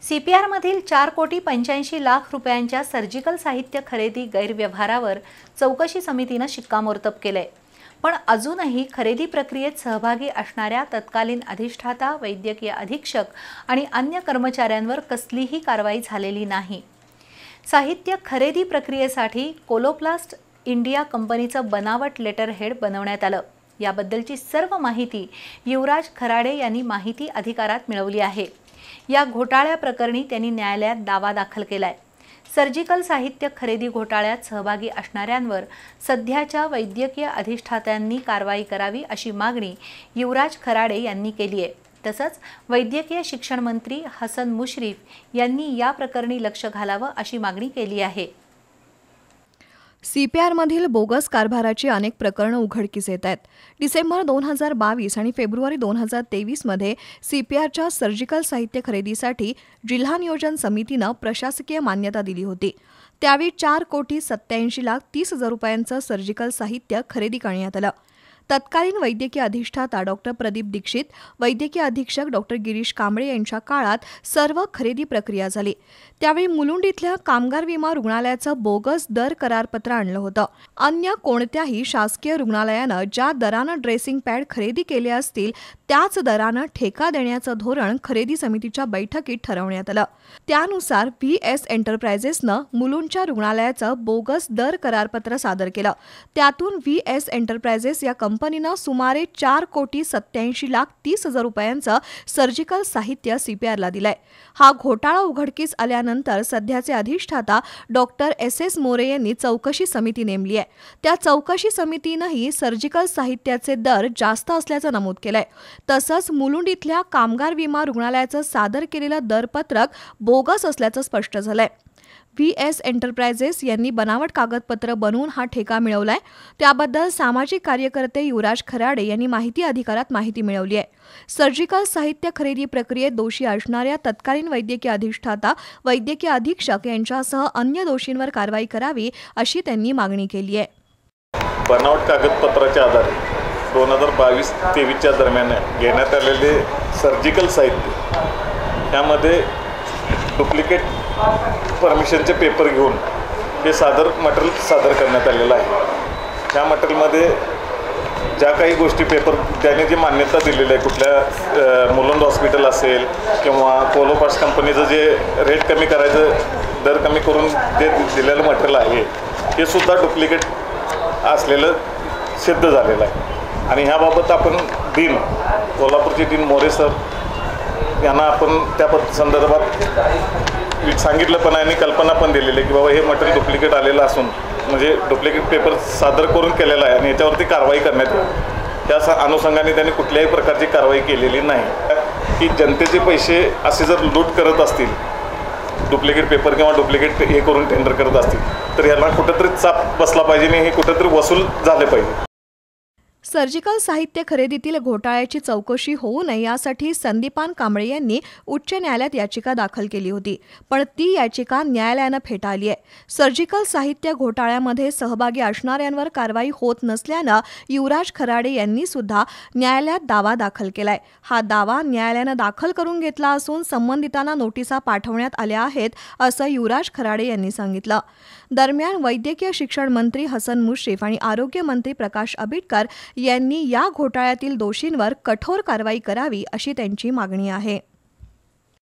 सीपीआरमधील 4,85,00,000 रुपयांच्या सर्जिकल साहित्य खरेदी गैरव्यवहारावर चौकशी समितीनं शिक्कामोर्तब केलंय। पण अजूनही खरेदी प्रक्रियेत सहभागी असणाऱ्या तत्कालीन अधिष्ठाता, वैद्यकीय अधीक्षक आणि अन्य कर्मचाऱ्यांवर कसलीही कारवाई झालेली नाही। साहित्य खरेदी प्रक्रियेसाठी कोलोप्लास्ट इंडिया कंपनीचं बनावट लेटर हेड बनवण्यात आलं। याबद्दलची सर्व माहिती युवराज खराडे यांनी माहिती अधिकारात मिळवली आहे। या घोटाळ्या प्रकरणी त्यांनी न्यायालयात दावा दाखल केलाय। सर्जिकल साहित्य खरेदी घोटाळ्यात सहभागी असणाऱ्यांवर सध्याच्या वैद्यकीय अधिष्ठात्यांनी कारवाई करावी अशी मागणी युवराज खराडे यांनी केली आहे। तसंच वैद्यकीय शिक्षण मंत्री हसन मुश्रीफ यांनी या प्रकरणी लक्ष घालावं अशी मागणी केली आहे। सीपीआरमधील बोगस कारभाराची अनेक प्रकरणं उघडकीस येत आहेत। डिसेंबर 2022 आणि फेब्रुवारी 2023 मध्ये सीपीआरच्या सर्जिकल साहित्य खरेदीसाठी जिल्हा नियोजन समितीनं प्रशासकीय मान्यता दिली होती। त्यावेळी 4,87,30,00,000 रुपयांचं सर्जिकल साहित्य खरेदी करण्यात आलं। तत्कालीन वैद्यकीय अधिष्ठाता डॉक्टर प्रदीप दीक्षित, वैद्यकीय अधीक्षक डॉक्टर गिरीश कांबळे यांच्या काळात सर्व खरेदी प्रक्रिया झाली। त्यावेळी मुलुंड इथल्या कामगार विमा रुग्णालयाचं बोगस दर करारपत्र आणलं होतं। अन्य कोणत्याही शासकीय रुग्णालयानं ज्या दरानं ड्रेसिंग पॅड खरेदी केले असतील त्याच दरानं ठेका देण्याचं धोरण खरेदी समितीच्या बैठकीत ठरवण्यात आलं। त्यानुसार व्हीएस एंटरप्राइजेसनं मुलुंडच्या रुग्णालयाचं बोगस दर करारपत्र सादर केलं। त्यातून व्हीएस एंटरप्राइजेस या कंपनीनं सुमारे 4,87,30,00,000 रुपयांचं सर्जिकल साहित्य सीपीआरला दिलंय। हा घोटाळा उघडकीस आल्यानंतर सध्याचे अधिष्ठाता डॉक्टर एस मोरे यांनी चौकशी समिती नेमली आहे। त्या चौकशी समितीनंही सर्जिकल साहित्याचे दर जास्त असल्याचं नमूद केलंय। तसंच मुलुंड इथल्या कामगार विमा रुग्णालयाचं सादर केलेलं दरपत्रक बोगस असल्याचं स्पष्ट झालंय। व्हीएस एंटरप्राइजेस यांनी बनावट कागदपत्र बनवून हा ठेका मिळवलाय। त्याबद्दल सामाजिक कार्यकर्ते युवराज खराडे यांनी माहिती अधिकारात माहिती मिळवली आहे। सर्जिकल साहित्य खरेदी प्रक्रियेत दोषी असणाऱ्या तत्कालीन वैद्यकीय अधिष्ठाता, वैद्यकीय अधीक्षक यांच्यासह अन्य दोषींवर कारवाई करावी अशी त्यांनी मागणी केली आहे। बनावट कागदपत्राच्या आधारे 2022-23च्या दरम्यान घेण्यात आलेले सर्जिकल साहित्य यामध्ये डुप्लिकेट परमिशनचे पेपर घेऊन हे मटेरियल सादर करण्यात आलेलं आहे। ह्या मटेरियलमध्ये ज्या काही गोष्टी पेपर त्याने जी मान्यता दिलेली आहे, कुठल्या मुलुंड हॉस्पिटल असेल किंवा कोलोप्लास्ट कंपनीचं जे रेट कमी करायचं, दर कमी करून जे दिलेलं मटेरियल आहे हे सुद्धा डुप्लिकेट असलेलं सिद्ध झालेलं आहे। आणि ह्याबाबत आपण कोल्हापूरचे डीन मोरे सर यांना आपण त्या संदर्भात सांगितलं पण आहे आणि कल्पना पण दिलेली आहे की बाबा हे मटेरियल डुप्लिकेट आलेलं असून म्हणजे डुप्लिकेट पेपर सादर करून केलेला आहे आणि याच्यावरती कारवाई करण्यात येईल। त्या अनुषंगाने त्यांनी कुठल्याही प्रकारची कारवाई केलेली नाही की जनतेचे पैसे असे जर लूट करत असतील, डुप्लिकेट पेपर किंवा डुप्लिकेट हे करून टेंडर करत असतील तर याला कुठंतरी चाप बसला पाहिजे आणि हे कुठंतरी वसूल झाले पाहिजे। सर्जिकल साहित्य खरेदीतील घोटाळ्याची चौकशी होऊ नये यासाठी संदीपान कांबळे यांनी उच्च न्यायालयात याचिका दाखल केली होती, पण ती याचिका न्यायालयानं फेटाळली आहे। सर्जिकल साहित्य घोटाळ्यामध्ये सहभागी असणाऱ्यांवर कारवाई होत नसल्यानं युवराज खराडे यांनी सुद्धा न्यायालयात दावा दाखल केलाय। हा दावा न्यायालयानं दाखल करून घेतला असून संबंधितांना नोटिसा पाठवण्यात आल्या आहेत असं युवराज खराडे यांनी सांगितलं। दरम्यान वैद्यकीय शिक्षण मंत्री हसन मुश्रीफ आणि आरोग्य मंत्री प्रकाश आंबेडकर यांनी या घोटाळ्यातील दोषींवर कठोर कारवाई करावी अशी त्यांची मागणी आहे।